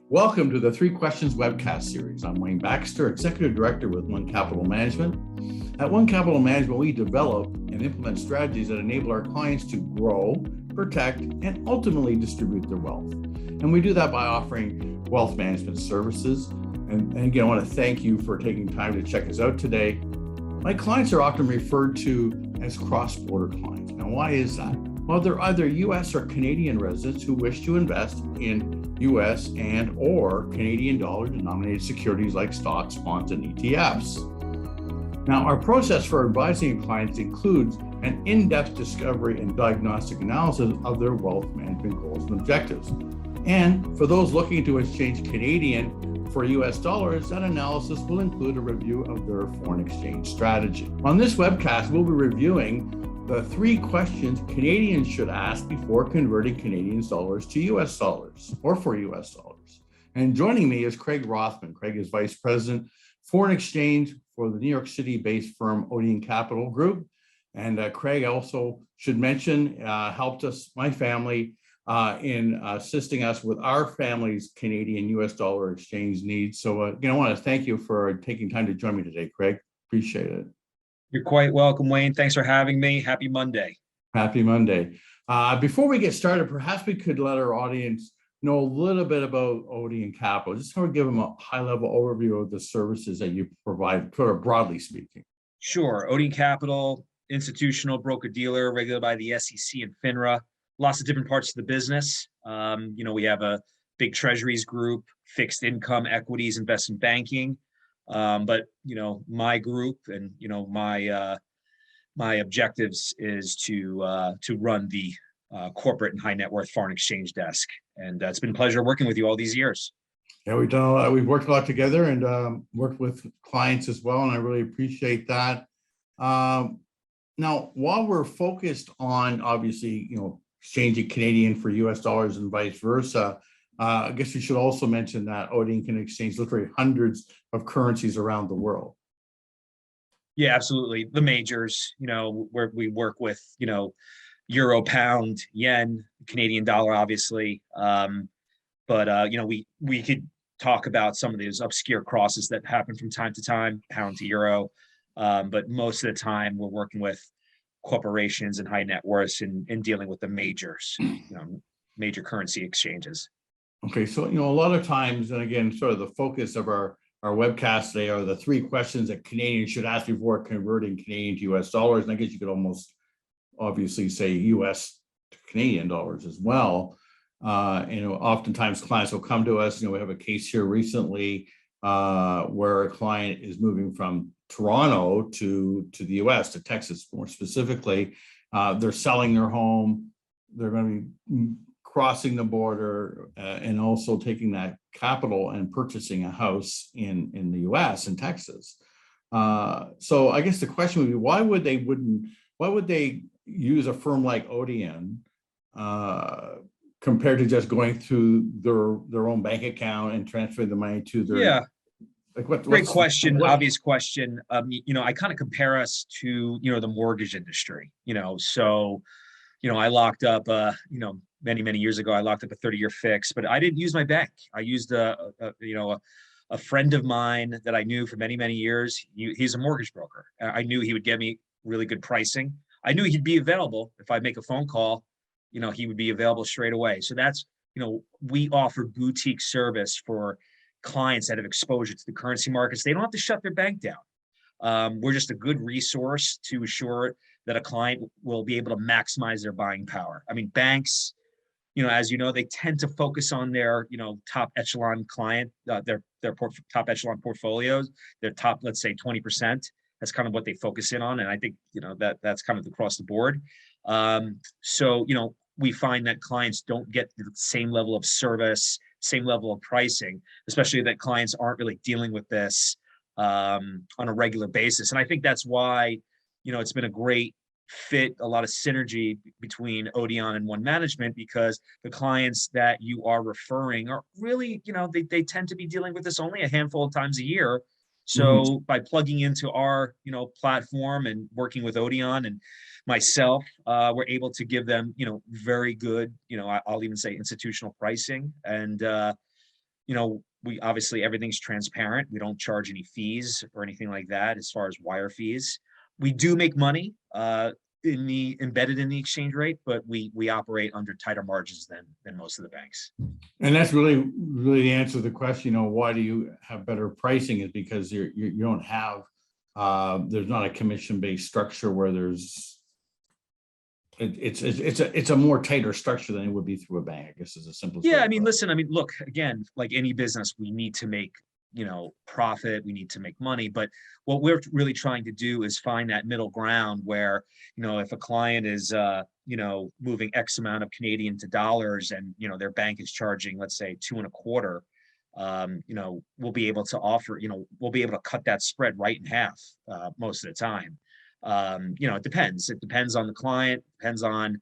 Welcome to the Three Questions webcast series. I'm Wayne Baxter, Executive Director with One Capital Management. At One Capital Management, we develop and implement strategies that enable our clients to grow, protect, and ultimately distribute their wealth. And we do that by offering wealth management services. And again, I want to thank you for taking time to check us out today. My clients are often referred to as cross-border clients. Now, why is that? Well, they're either U.S. or Canadian residents who wish to invest in U.S. and or Canadian dollar denominated securities like stocks, bonds, and ETFs. Now, our process for advising clients includes an in-depth discovery and diagnostic analysis of their wealth management goals and objectives. And for those looking to exchange Canadian for U.S. dollars, that analysis will include a review of their foreign exchange strategy. On this webcast, we'll be reviewing the three questions Canadians should ask before converting Canadian dollars to U.S. dollars or for U.S. dollars. And joining me is Craig Rothman. Craig is Vice President, Foreign Exchange for the New York City-based firm Odeon Capital Group. And Craig also should mention, helped us, my family, in assisting us with our family's Canadian U.S. dollar exchange needs. So again, I want to thank you for taking time to join me today, Craig. Appreciate it. You're quite welcome, Wayne. Thanks for having me. Happy Monday. Happy Monday. Before we get started, perhaps we could let our audience know a little bit about Odeon Capital. Just sort of give them a high-level overview of the services that you provide, sort of broadly speaking. Sure. Odeon Capital, institutional broker-dealer, regulated by the SEC and FINRA. Lots of different parts of the business. We have a big treasuries group, fixed income, equities, investment banking. But my group and my objectives is to run the corporate and high net worth foreign exchange desk, and it's been a pleasure working with you all these years. Yeah, we've done a lot. We've worked a lot together and worked with clients as well, and I really appreciate that. Now, while we're focused on obviously exchanging Canadian for U.S. dollars and vice versa, I guess we should also mention that Odeon can exchange literally hundreds of currencies around the world. Yeah, absolutely. The majors, where we work with, euro, pound, yen, Canadian dollar, obviously. But we could talk about some of these obscure crosses that happen from time to time, pound to euro. But most of the time, we're working with corporations and high net worths and dealing with the majors, major currency exchanges. Okay, so a lot of times, and again, sort of the focus of our webcast today are the three questions that Canadians should ask before converting Canadian to U.S. dollars. And I guess you could almost obviously say U.S. to Canadian dollars as well. Oftentimes clients will come to us. We have a case here recently where a client is moving from Toronto to the U.S., to Texas more specifically. They're selling their home. They're going to be crossing the border and also taking that capital and purchasing a house in the U.S. in Texas. So I guess the question would be, why would they use a firm like Odeon compared to just going through their own bank account and transferring the money to their? Yeah. Great question. Obvious question. I kind of compare us to the mortgage industry. So I locked up many years ago, I locked up a 30-year fix, but I didn't use my bank. I used a friend of mine that I knew for many years. He's a mortgage broker. I knew he would get me really good pricing. I knew he'd be available if I make a phone call. He would be available straight away. So that's we offer boutique service for clients that have exposure to the currency markets. They don't have to shut their bank down. We're just a good resource to assure that a client will be able to maximize their buying power. I mean, banks, as they tend to focus on their, top echelon client, their top echelon portfolios, their top, let's say 20%. That's kind of what they focus in on. And I think, that's kind of across the board. So we find that clients don't get the same level of service, same level of pricing, especially that clients aren't really dealing with this on a regular basis. And I think that's why, it's been a great fit, a lot of synergy between Odeon and One Management, because the clients that you are referring are really, they tend to be dealing with this only a handful of times a year. So by plugging into our, platform and working with Odeon and myself, we're able to give them, very good, I'll even say institutional pricing. And we obviously, everything's transparent. We don't charge any fees or anything like that as far as wire fees. We do make money embedded in the exchange rate, but we operate under tighter margins than most of the banks. And that's really the answer to the question. Why do you have better pricing? Is because you don't have there's not a commission-based structure where it's a more tighter structure than it would be through a bank, I guess, is a simple. Yeah, listen, look, again, like any business, we need to make, profit, we need to make money, but what we're really trying to do is find that middle ground where, if a client is, moving X amount of Canadian to dollars and, their bank is charging, let's say 2.25, we'll be able to offer, we'll be able to cut that spread right in half most of the time. It depends. It depends on the client, depends on,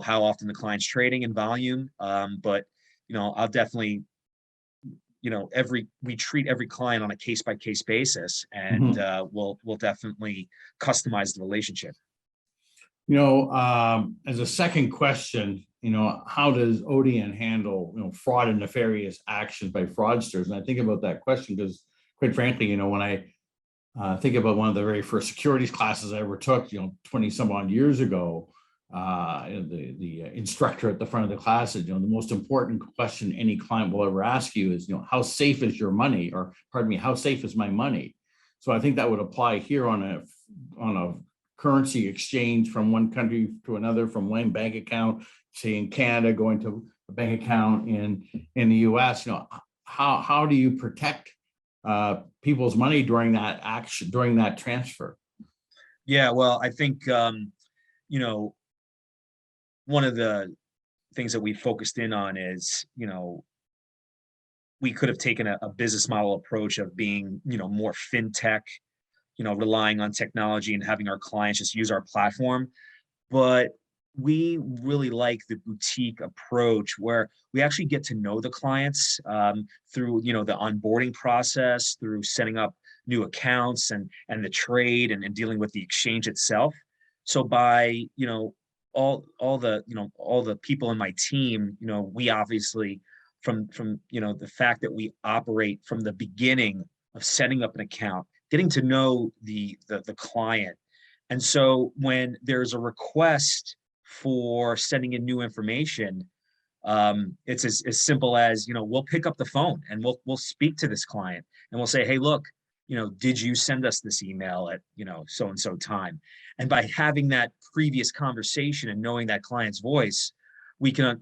how often the client's trading in volume. But, I'll definitely, we treat every client on a case-by-case basis, and we'll definitely customize the relationship. As a second question, how does Odeon handle, fraud and nefarious actions by fraudsters? And I think about that question because, quite frankly, when I think about one of the very first securities classes I ever took, 20 some odd years ago, the instructor at the front of the class said, the most important question any client will ever ask you is, how safe is your money? Or pardon me, how safe is my money? So I think that would apply here on a currency exchange from one country to another, from one bank account, say in Canada, going to a bank account in the U.S. How do you protect people's money during that transfer? Yeah, well, I think one of the things that we focused in on is, we could have taken a business model approach of being, more fintech, relying on technology and having our clients just use our platform. But we really like the boutique approach where we actually get to know the clients through, the onboarding process, through setting up new accounts and the trade and dealing with the exchange itself. So by, all the people in my team, we obviously from the fact that we operate from the beginning of setting up an account, getting to know the client. And so when there's a request for sending in new information, it's as simple as, we'll pick up the phone and we'll speak to this client and we'll say, hey, look, did you send us this email at, so-and-so time? And by having that previous conversation and knowing that client's voice, we could,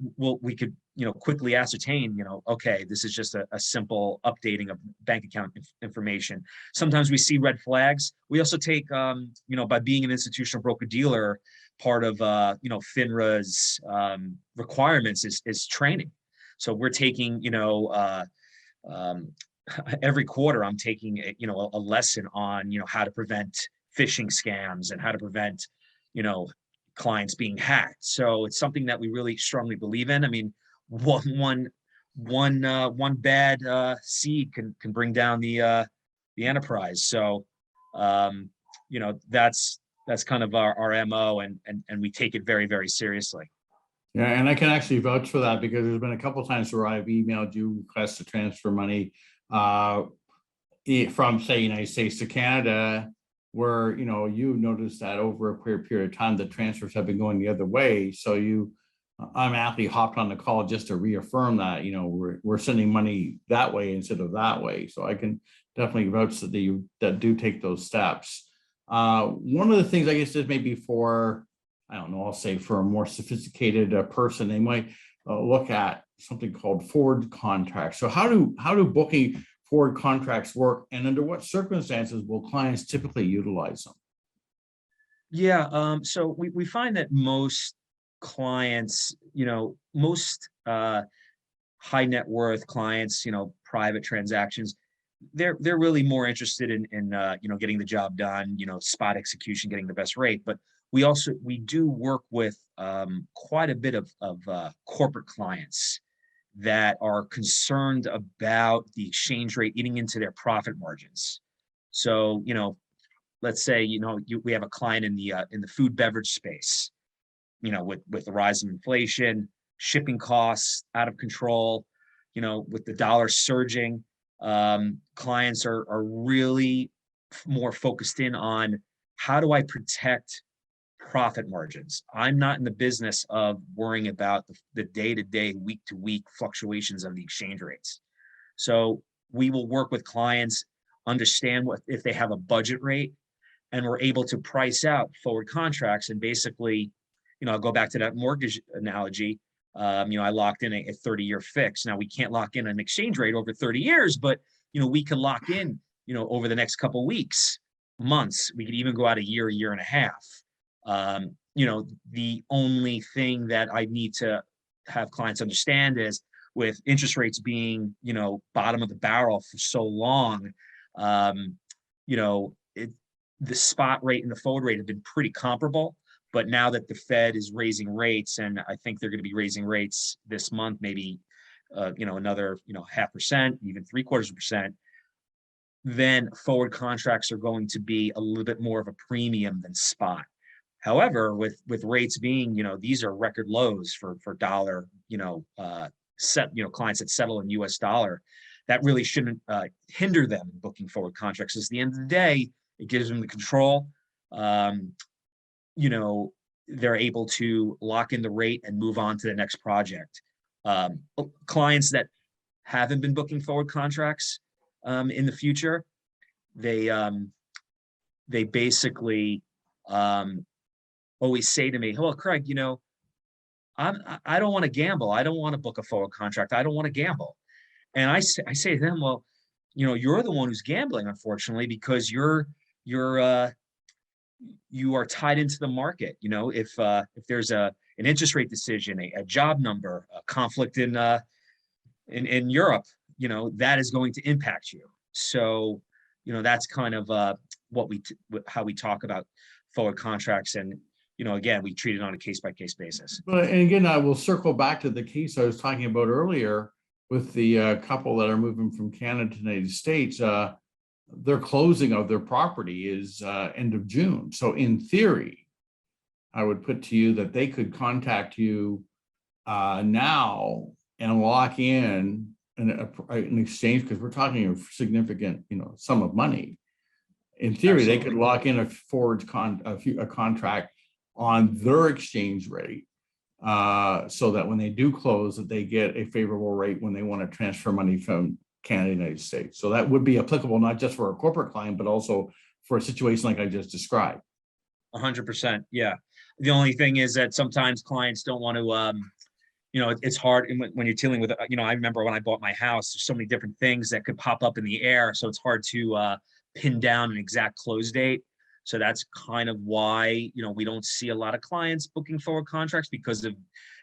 quickly ascertain, okay, this is just a simple updating of bank account information. Sometimes we see red flags. We also take, by being an institutional broker dealer, part of, FINRA's requirements is training. So we're taking, every quarter I'm taking a lesson on how to prevent phishing scams and how to prevent clients being hacked. So it's something that we really strongly believe in. One bad seed can bring down the enterprise. So that's kind of our MO, and we take it very, very seriously. Yeah, and I can actually vouch for that because there's been a couple of times where I've emailed you requests to transfer money from, say, United States to Canada, where you notice that over a clear period of time the transfers have been going the other way. So you automatically hopped on the call just to reaffirm that we're sending money that way instead of that way. So I can definitely vouch that do take those steps. One of the things I guess is maybe for, I don't know, I'll say for a more sophisticated person, they might look at something called forward contracts. So how do booking forward contracts work, and under what circumstances will clients typically utilize them? Yeah, so we find that most clients, most high net worth clients, private transactions, they're really more interested in getting the job done, spot execution, getting the best rate. But we do work with quite a bit of corporate clients that are concerned about the exchange rate eating into their profit margins. So, let's say, we have a client in the food beverage space, with the rise of inflation, shipping costs out of control. with the dollar surging, clients are really more focused in on how do I protect profit margins. I'm not in the business of worrying about the day-to-day, week-to-week fluctuations of the exchange rates. So we will work with clients, understand what if they have a budget rate, and we're able to price out forward contracts. And basically, I'll go back to that mortgage analogy. I locked in a 30-year fix. Now we can't lock in an exchange rate over 30 years, but we can lock in, over the next couple of weeks, months. We could even go out a year and a half. The only thing that I need to have clients understand is with interest rates being, bottom of the barrel for so long, the spot rate and the forward rate have been pretty comparable. But now that the Fed is raising rates, and I think they're going to be raising rates this month, maybe, another, 0.5%, even 0.75%, then forward contracts are going to be a little bit more of a premium than spot. However, with rates being, these are record lows for dollar, clients that settle in U.S. dollar, that really shouldn't hinder them in booking forward contracts. At the end of the day, it gives them the control. They're able to lock in the rate and move on to the next project. Clients that haven't been booking forward contracts in the future, they basically always say to me, "Well, Craig, I don't want to gamble. I don't want to book a forward contract. I don't want to gamble." And I say to them, "Well, you're the one who's gambling, unfortunately, because you are tied into the market. If there's an interest rate decision, a job number, a conflict in Europe, that is going to impact you." So, that's kind of how we talk about forward contracts. And, again, we treat it on a case-by-case basis. But, and again, I will circle back to the case I was talking about earlier with the couple that are moving from Canada to the United States. Their closing of their property is end of June. So in theory, I would put to you that they could contact you now and lock in an exchange, because we're talking a significant, sum of money. In theory, Absolutely. They could lock in a forward a contract on their exchange rate, so that when they do close, that they get a favorable rate when they want to transfer money from Canada to the United States. So that would be applicable not just for a corporate client, but also for a situation like I just described. 100%. Yeah. The only thing is that sometimes clients don't want to, it's hard when you're dealing with, I remember when I bought my house, there's so many different things that could pop up in the air. So it's hard to pin down an exact close date. So that's kind of why, we don't see a lot of clients booking forward contracts, because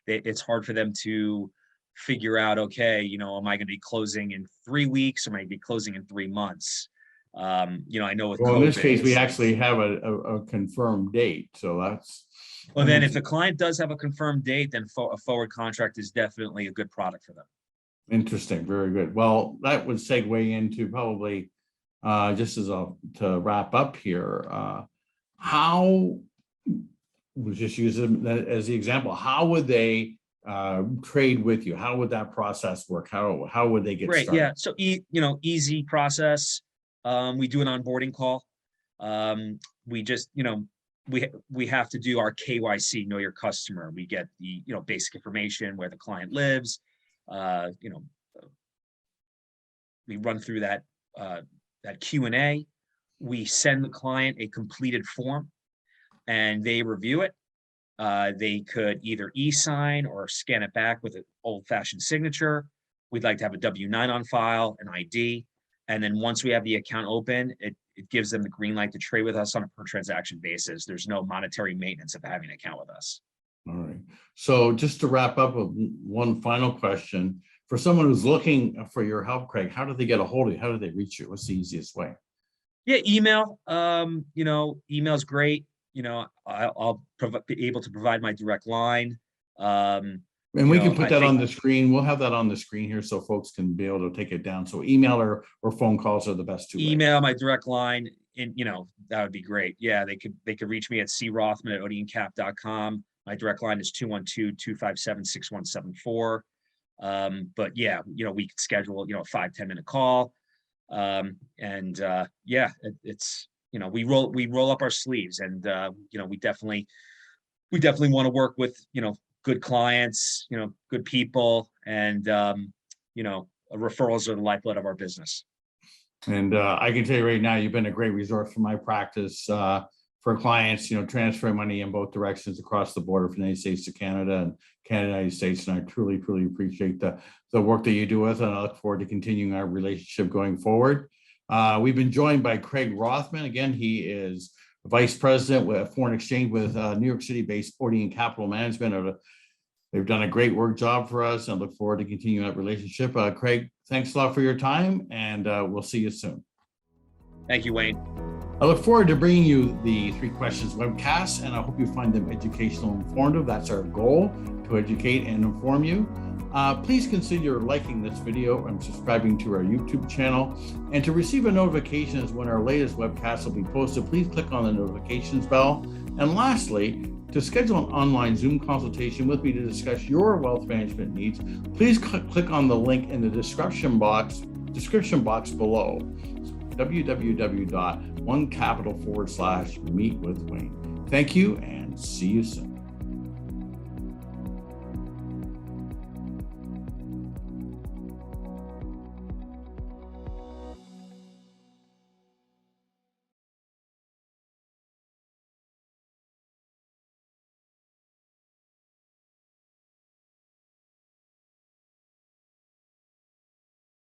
it's hard for them to figure out, okay, am I going to be closing in 3 weeks, or am I going to be closing in 3 months? I know with COVID, in this case, we actually have a confirmed date. So that's. Well, then if a client does have a confirmed date, then a forward contract is definitely a good product for them. Interesting. Very good. Well, that would segue into probably just to wrap up here, how, we'll just use it as the example, how would they trade with you? How would that process work? How would they get started? Yeah. So, easy process. We do an onboarding call. We just, we have to do our KYC, know your customer. We get the, basic information, where the client lives. We run through that Q&A. We send the client a completed form, and they review it. They could either e-sign or scan it back with an old-fashioned signature. We'd like to have a W-9 on file, an ID. And then once we have the account open, it gives them the green light to trade with us on a per transaction basis. There's no monetary maintenance of having an account with us. All right. So just to wrap up with one final question, for someone who's looking for your help, Craig, how do they get a hold of you? How do they reach you? What's the easiest way? Yeah, email. Email's great. I'll be able to provide my direct line. And we can put that on the screen. We'll have that on the screen here so folks can be able to take it down. So email or phone calls are the best two ways. Email, my direct line, and that would be great. Yeah, they could reach me at crothman@odeoncap.com. My direct line is 212-257-6174. But yeah, we could schedule, a 5-10 minute call. It's, we roll up our sleeves, and, we definitely want to work with, good clients, good people, and, referrals are the lifeblood of our business. And I can tell you right now, you've been a great resource for my practice for clients, transferring money in both directions across the border from the United States to Canada and Canada, United States. And I truly, truly appreciate the work that you do with it. And I look forward to continuing our relationship going forward. We've been joined by Craig Rothman. Again, he is Vice President with Foreign Exchange with New York City-based Odeon Capital Management. They've done a great work job for us, and I look forward to continuing that relationship. Craig, thanks a lot for your time, and we'll see you soon. Thank you, Wayne. I look forward to bringing you the 3 Questions webcasts, and I hope you find them educational and informative. That's our goal, to educate and inform you. Please consider liking this video and subscribing to our YouTube channel. And to receive a notification as when our latest webcasts will be posted, please click on the notifications bell. And lastly, to schedule an online Zoom consultation with me to discuss your wealth management needs, please click on the link in the description box below, www.onecapital.com/meetwithwayne. Thank you, and see you soon.